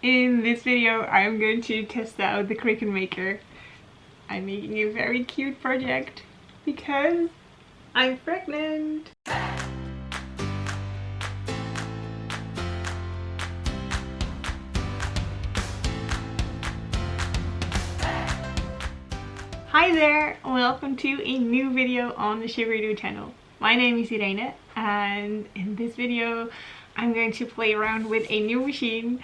In this video I'm going to test out the Cricut Maker. I'm making a very cute project because I'm pregnant. Hi there, welcome to a new video on the Sugaridoo channel. My name is Irene, and in this video I'm going to play around with a new machine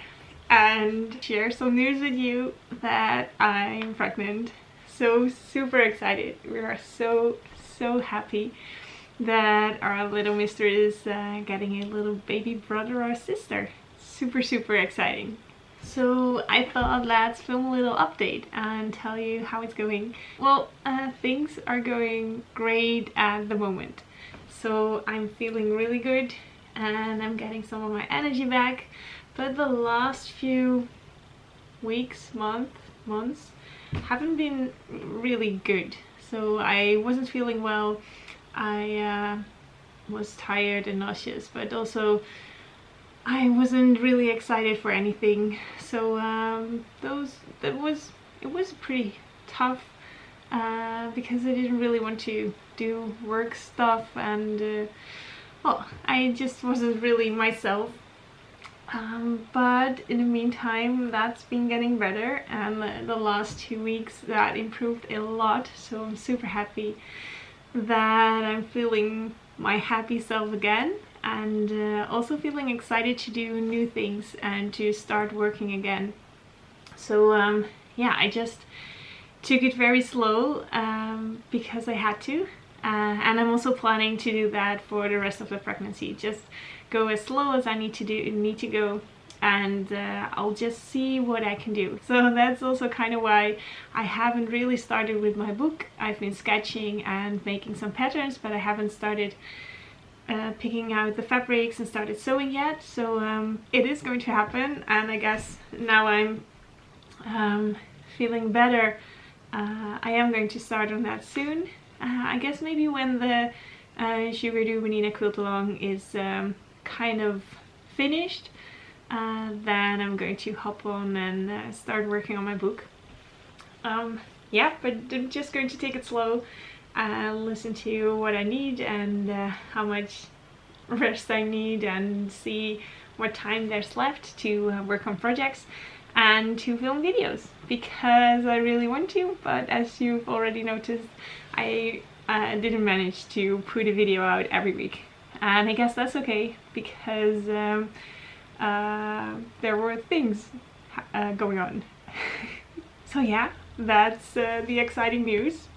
and share some news with you that I'm pregnant. So super excited. We are so happy that our little mister is getting a little baby brother or sister. Super exciting. So I thought let's film a little update and tell you how it's going. Well, things are going great at the moment. So I'm feeling really good and I'm getting some of my energy back. But the last few weeks, months haven't been really good. So I wasn't feeling well. I was tired and nauseous, but also I wasn't really excited for anything. So it was pretty tough because I didn't really want to do work stuff, and well, I just wasn't really myself. But in the meantime, that's been getting better, and the last 2 weeks that improved a lot. So I'm super happy that I'm feeling my happy self again, and also feeling excited to do new things and to start working again. So yeah, I just took it very slow because I had to, and I'm also planning to do that for the rest of the pregnancy. Just go as slow as I need to go, and I'll just see what I can do. So that's also kind of why I haven't really started with my book. I've been sketching and making some patterns, but I haven't started picking out the fabrics and started sewing yet. So it is going to happen, and I guess now I'm feeling better, I am going to start on that soon. I guess maybe when the Sugaridoo Vanina Quilt Along is kind of finished, then I'm going to hop on and start working on my book. Yeah, but I'm just going to take it slow, listen to what I need and how much rest I need, and see what time there's left to work on projects and to film videos, because I really want to, but as you've already noticed, I didn't manage to put a video out every week. And I guess that's okay, because there were things going on. So yeah, that's the exciting news.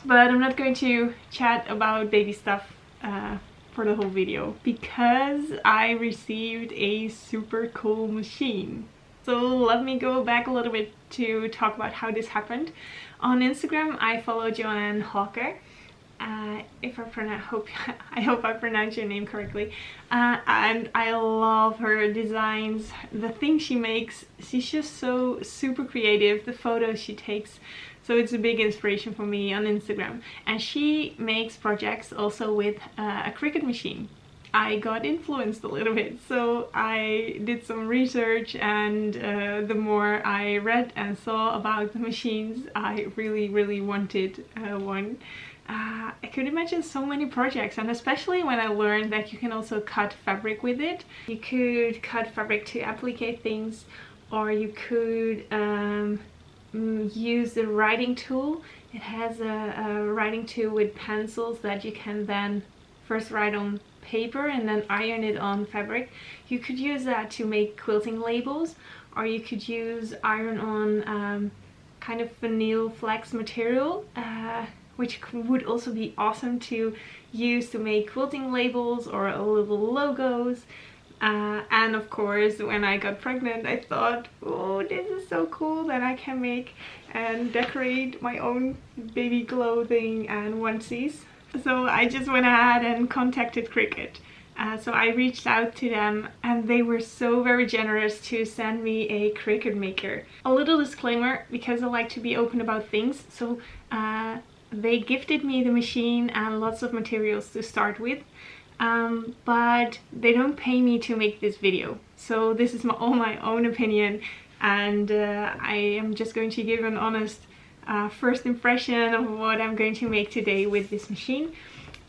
But I'm not going to chat about baby stuff for the whole video, because I received a super cool machine. So let me go back a little bit to talk about how this happened. On Instagram I follow Joanne Hawker. I hope I pronounced your name correctly, and I love her designs, the things she makes. She's just so super creative, the photos she takes, so it's a big inspiration for me on Instagram. And she makes projects also with a Cricut machine. I got influenced a little bit, so I did some research, and the more I read and saw about the machines, I really wanted one. I could imagine so many projects, and especially when I learned that you can also cut fabric with it. You could cut fabric to applicate things, or you could use the writing tool. It has a writing tool with pencils that you can then first write on paper and then iron it on fabric. You could use that to make quilting labels, or you could use iron on kind of vinyl flex material, which would also be awesome to use to make quilting labels or little logos. And of course, when I got pregnant, I thought, oh, this is so cool that I can make and decorate my own baby clothing and onesies. So I just went ahead and contacted Cricut. So I reached out to them, and they were so very generous to send me a Cricut Maker. A little disclaimer, because I like to be open about things. So they gifted me the machine and lots of materials to start with. but they don't pay me to make this video. So this is all my own opinion, and I am just going to give an honest first impression of what I'm going to make today with this machine.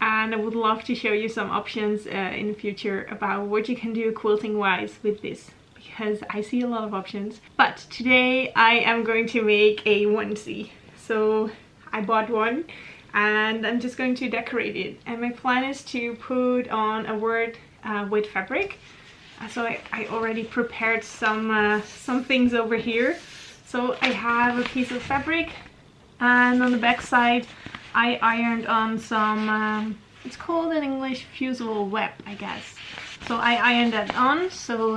And I would love to show you some options in the future about what you can do quilting wise with this, because I see a lot of options. But today I am going to make a onesie. So I bought one and I'm just going to decorate it. And my plan is to put on a word with fabric. So I already prepared some things over here. So I have a piece of fabric, and on the back side I ironed on some, it's called in English fusible web, I guess. So I ironed that on so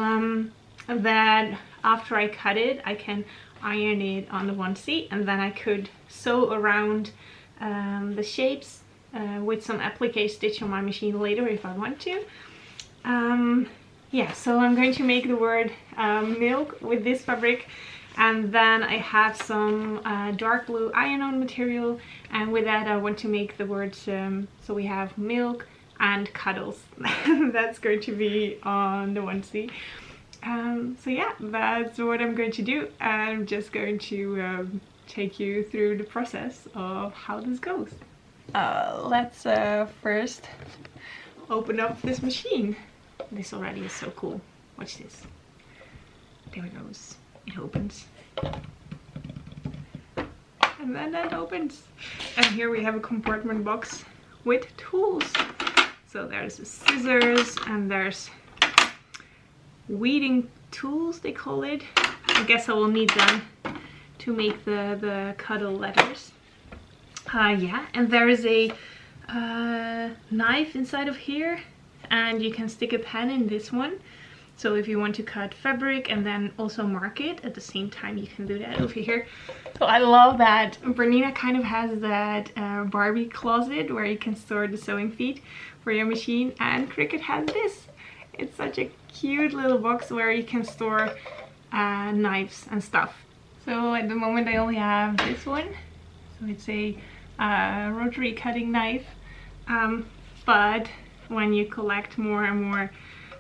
that after I cut it I can iron it on the onesie, and then I could sew around the shapes with some applique stitch on my machine later if I want to. Yeah, so I'm going to make the word milk with this fabric. And then I have some dark blue iron-on material, and with that I want to make the words, so we have milk and cuddles. That's going to be on the onesie. So yeah, that's what I'm going to do. I'm just going to take you through the process of how this goes. Let's first open up this machine. This already is so cool. Watch this. There it goes. It opens, and then that opens, and here we have a compartment box with tools. So there's the scissors, and there's weeding tools, they call it. I guess I will need them to make the cuddle letters. Yeah, and there is a knife inside of here, and you can stick a pen in this one. So if you want to cut fabric and then also mark it at the same time, you can do that over here. So I love that Bernina kind of has that Barbie closet where you can store the sewing feet for your machine, and Cricut has this. It's such a cute little box where you can store knives and stuff. So at the moment I only have this one. So it's a rotary cutting knife. But when you collect more and more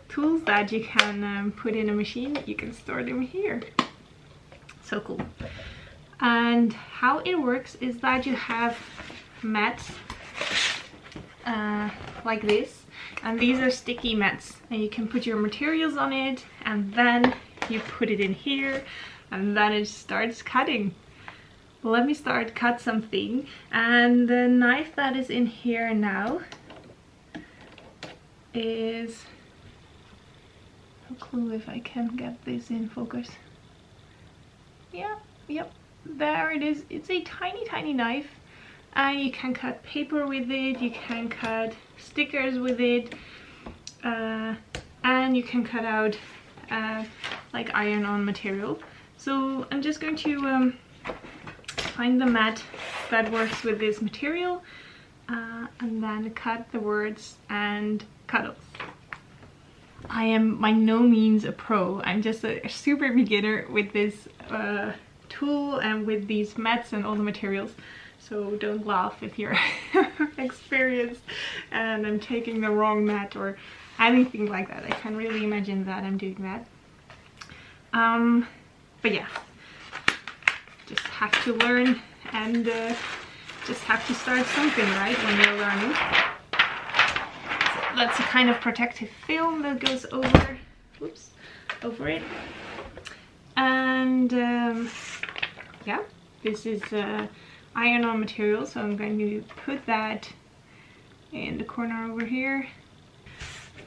tools that you can put in a machine, you can store them here. So cool. And how it works is that you have mats like this, and these are sticky mats, and you can put your materials on it, and then you put it in here, and then it starts cutting. Let me cut something. And the knife that is in here now is, no clue if I can get this in focus. Yeah, yep, there it is. It's a tiny knife, and you can cut paper with it, you can cut stickers with it, and you can cut out like iron-on material. So I'm just going to find the mat that works with this material, and then cut the words and cuddles. I am by no means a pro. I'm just a super beginner with this tool and with these mats and all the materials. So don't laugh if you're experienced and I'm taking the wrong mat or anything like that. I can really imagine that I'm doing that. But yeah, just have to learn, and just have to start something, right, when you're learning. That's a kind of protective film that goes over, oops, over it. And yeah, this is iron-on material, so I'm going to put that in the corner over here.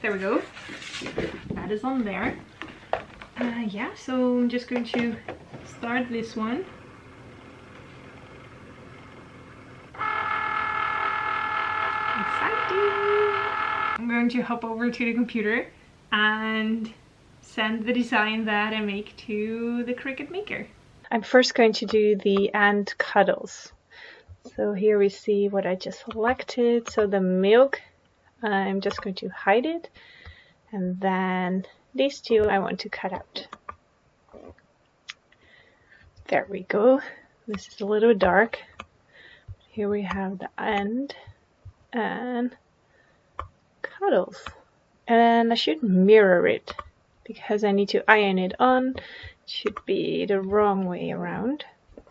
There we go. That is on there. Yeah, so I'm just going to start this one. I'm going to hop over to the computer and send the design that I make to the Cricut Maker. I'm first going to do the and cuddles. So here we see what I just selected. So the milk, I'm just going to hide it, and then these two I want to cut out. There we go. This is a little dark. Here we have the end and cuddles. And I should mirror it because I need to iron it on. It should be the wrong way around.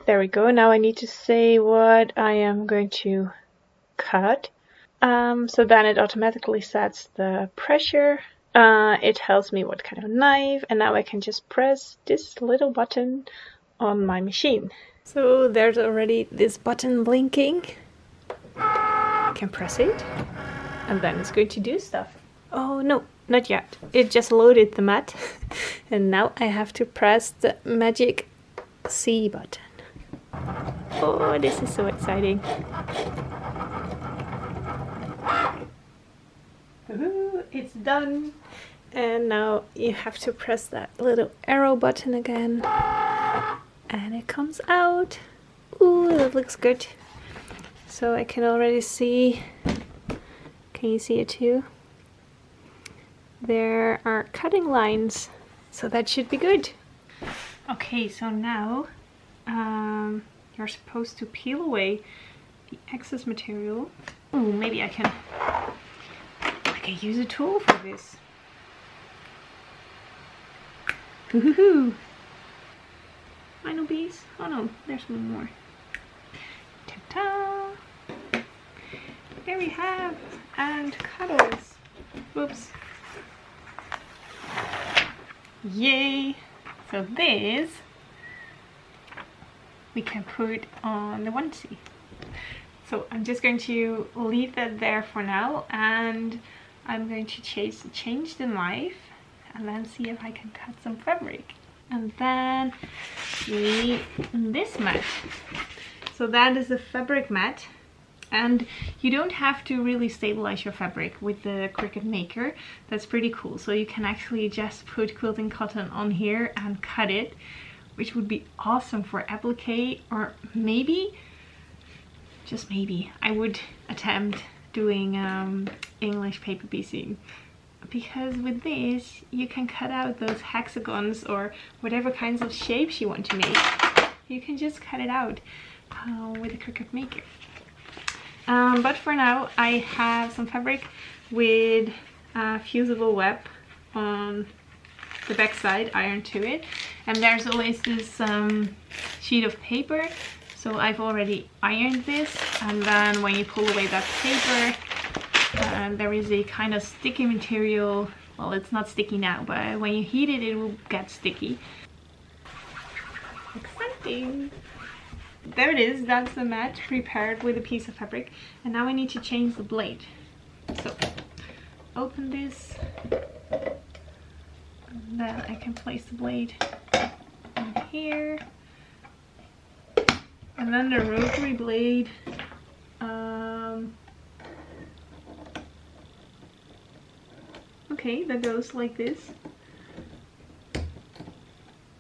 There we go. Now I need to say what I am going to cut. So then it automatically sets the pressure. It tells me what kind of knife, and now I can just press this little button on my machine. So there's already this button blinking. I can press it, and then it's going to do stuff. Oh no, not yet. It just loaded the mat, and now I have to press the magic C button. Oh, this is so exciting. Ooh, it's done. And now you have to press that little arrow button again. And it comes out. Ooh, that looks good. So I can already see. Can you see it too? There are cutting lines. So that should be good. Okay, so now you're supposed to peel away the excess material. Ooh, maybe I can use a tool for this. Woohoo! Final piece. Oh no, there's one more. Ta-ta! There we have, and cuddles. Whoops. Yay! So this we can put on the onesie. So I'm just going to leave that there for now, and I'm going to change the knife and then see if I can cut some fabric. And then we need this mat. So that is a fabric mat, and you don't have to really stabilize your fabric with the Cricut Maker. That's pretty cool. So you can actually just put quilting cotton on here and cut it, which would be awesome for applique, or maybe, just maybe, I would attempt doing English paper piecing, because with this you can cut out those hexagons or whatever kinds of shapes you want to make. You can just cut it out with the Cricut Maker. But for now I have some fabric with fusible web on the back side ironed to it, and there's always this sheet of paper. So I've already ironed this, and then when you pull away that paper, there is a kind of sticky material. Well, it's not sticky now, but when you heat it, it will get sticky. Exciting! There it is, that's the mat prepared with a piece of fabric. And now I need to change the blade. So, open this, and then I can place the blade in here. And then the rotary blade, okay, that goes like this.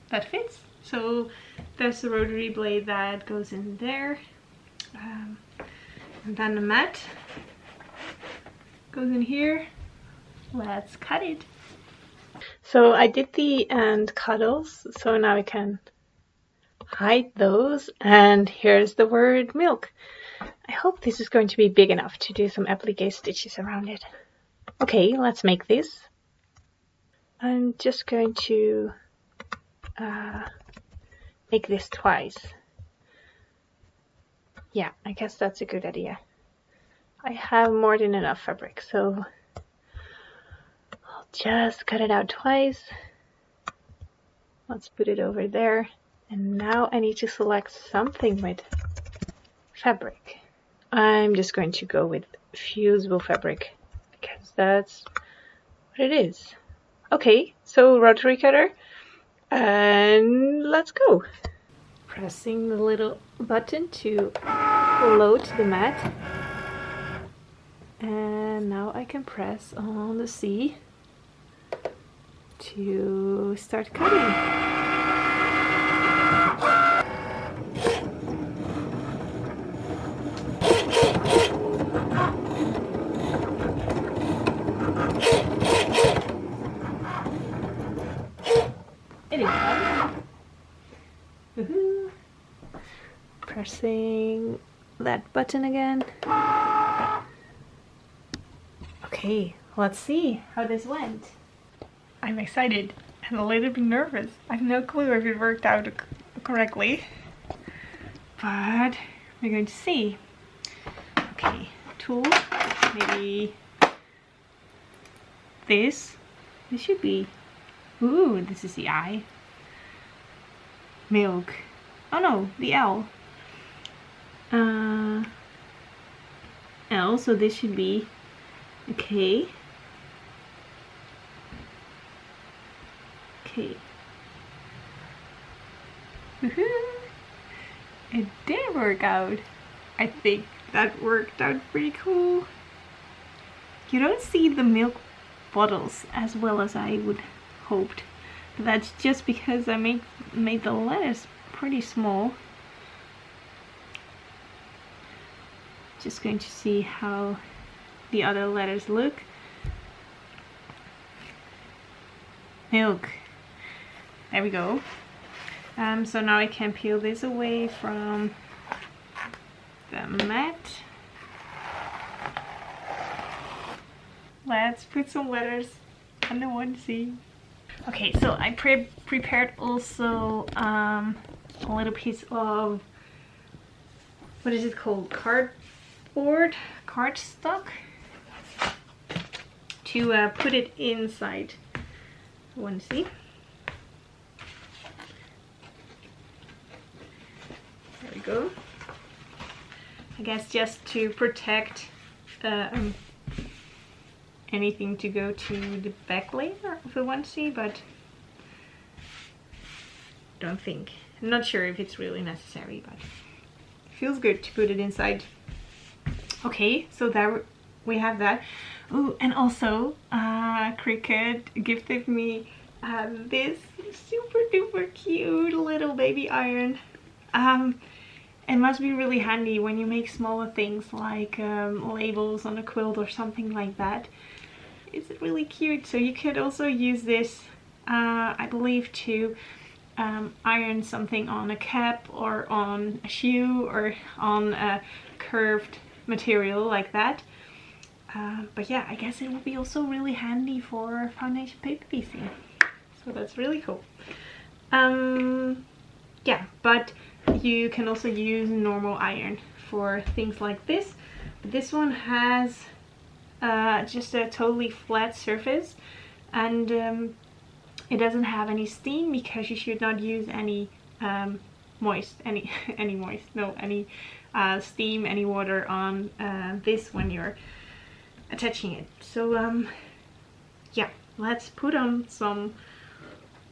That fits. So there's the rotary blade that goes in there. And then the mat goes in here. Let's cut it. So I did the end cuddles, so now I can hide those, and here's the word milk. I hope this is going to be big enough to do some applique stitches around it. Okay, let's make this. I'm just going to make this twice. Yeah, I guess that's a good idea. I have more than enough fabric, so I'll just cut it out twice. Let's put it over there. And now I need to select something with fabric. I'm just going to go with fusible fabric because that's what it is. Okay, so rotary cutter, and let's go. Pressing the little button to load the mat. And now I can press on the C to start cutting. It is done. Woohoo! Pressing that button again. Okay, let's see how this went. I'm excited and a little bit nervous. I have no clue if it worked out correctly, but we're going to see. Okay, tool, maybe this should be, ooh, this is the I. Milk, oh no, the L. L, so this should be a K. K. Woohoo! It did work out. I think that worked out pretty cool. You don't see the milk bottles as well as I would hoped. But that's just because I made the letters pretty small. Just going to see how the other letters look. Milk. There we go. So now I can peel this away from the mat. Let's put some letters on the onesie. Okay, so I prepared also a little piece of, what is it called? Cardstock to put it inside the onesie. There we go. I guess just to protect anything to go to the back layer of the onesie, but don't think. I'm not sure if it's really necessary, but it feels good to put it inside. Okay, so there we have that. Ooh, and also Cricut gifted me this super duper cute little baby iron. It must be really handy when you make smaller things like labels on a quilt or something like that. It's really cute. So you could also use this, I believe, to iron something on a cap or on a shoe or on a curved material like that. But yeah, I guess it will be also really handy for foundation paper piecing. So that's really cool. Yeah, but you can also use normal iron for things like this. But this one has just a totally flat surface, and it doesn't have any steam because you should not use any steam, any water on this when you're attaching it. So yeah, let's put on some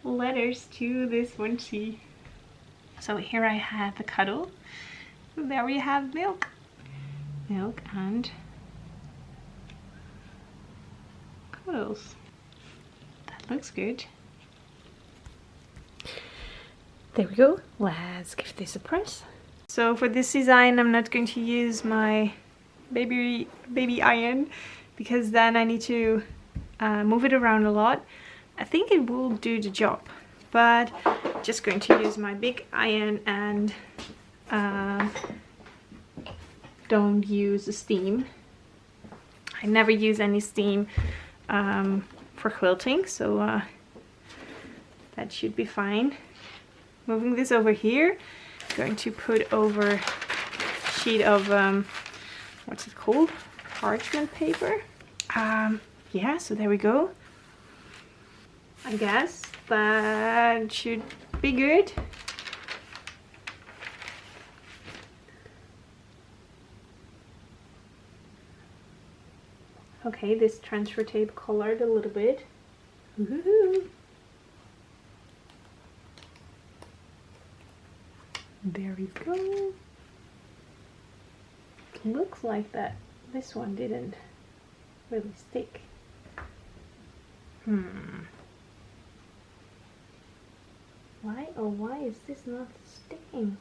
letters to this onesie. So here I have the cuddle. There we have milk. Milk and cuddles. That looks good. There we go. Let's give this a press. So for this design I'm not going to use my baby iron because then I need to move it around a lot. I think it will do the job, but just going to use my big iron and don't use the steam. I never use any steam for quilting, so that should be fine. Moving this over here, going to put over a sheet of what's it called? Parchment paper. Yeah, so there we go. I guess that should be good. Okay, this transfer tape colored a little bit. Woohoo! There we go. Looks like that this one didn't really stick. Why is this not sticking?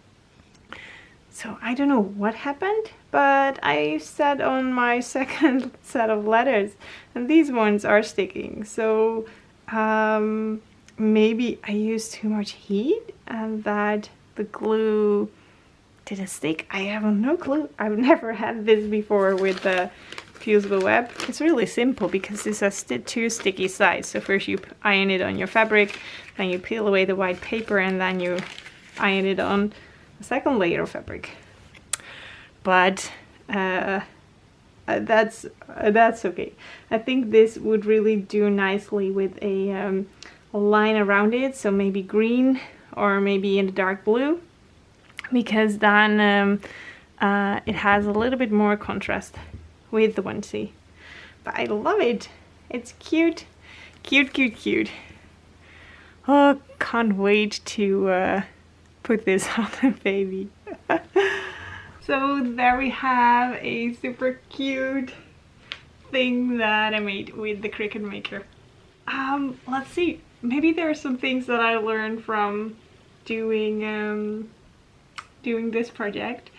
So I don't know what happened, but I set on my second set of letters and these ones are sticking. So maybe I used too much heat and that the glue didn't stick. I have no clue. I've never had this before with the fusible web. It's really simple because this has two sticky sides. So first you iron it on your fabric, then you peel away the white paper, and then you iron it on a second layer of fabric. But that's okay. I think this would really do nicely with a line around it, so maybe green or maybe in the dark blue, because then it has a little bit more contrast with the onesie. But I love it. It's cute, cute, cute, cute. Oh, can't wait to put this on the baby. So there we have a super cute thing that I made with the Cricut Maker. Let's see, maybe there are some things that I learned from doing this project.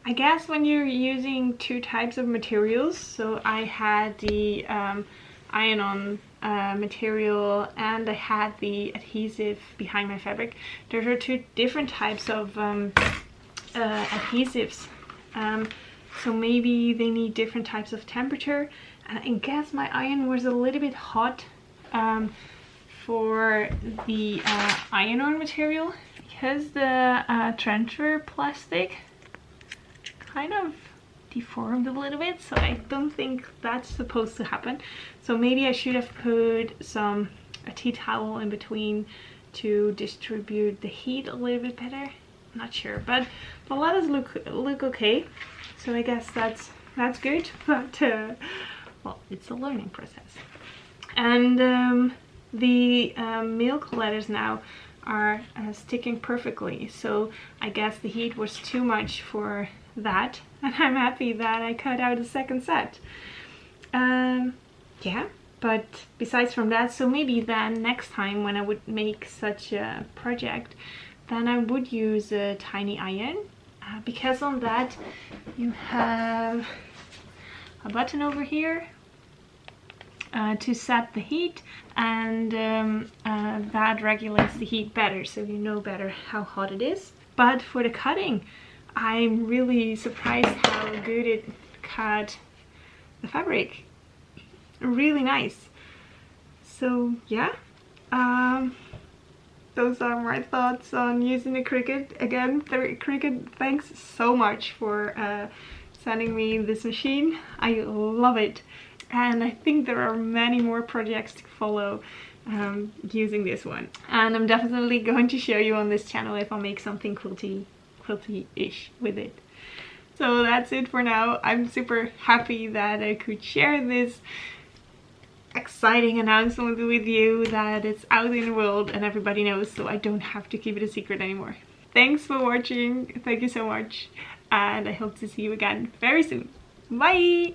I guess when you're using two types of materials, so I had the iron-on material and I had the adhesive behind my fabric. There are two different types of adhesives, so maybe they need different types of temperature, and I guess my iron was a little bit hot for the iron-on material, because the transfer plastic kind of deformed a little bit, so I don't think that's supposed to happen. So maybe I should have put a tea towel in between to distribute the heat a little bit better. Not sure, but the letters look okay, so I guess that's good. But well, it's a learning process. And the milk letters now are sticking perfectly, so I guess the heat was too much for that, and I'm happy that I cut out a second set. Yeah, but besides from that, so maybe then next time when I would make such a project, then I would use a tiny iron, because on that you have a button over here to set the heat, and that regulates the heat better, so you know better how hot it is. But for the cutting, I'm really surprised how good it cut the fabric. Really nice. So yeah, those are my thoughts on using the Cricut. Again, Cricut, thanks so much for sending me this machine. I love it, and I think there are many more projects to follow using this one, and I'm definitely going to show you on this channel if I make something quilty-ish with it. So that's it for now. I'm super happy that I could share this exciting announcement with you, that it's out in the world and everybody knows, so I don't have to keep it a secret anymore. Thanks for watching. Thank you so much, and I hope to see you again very soon. Bye!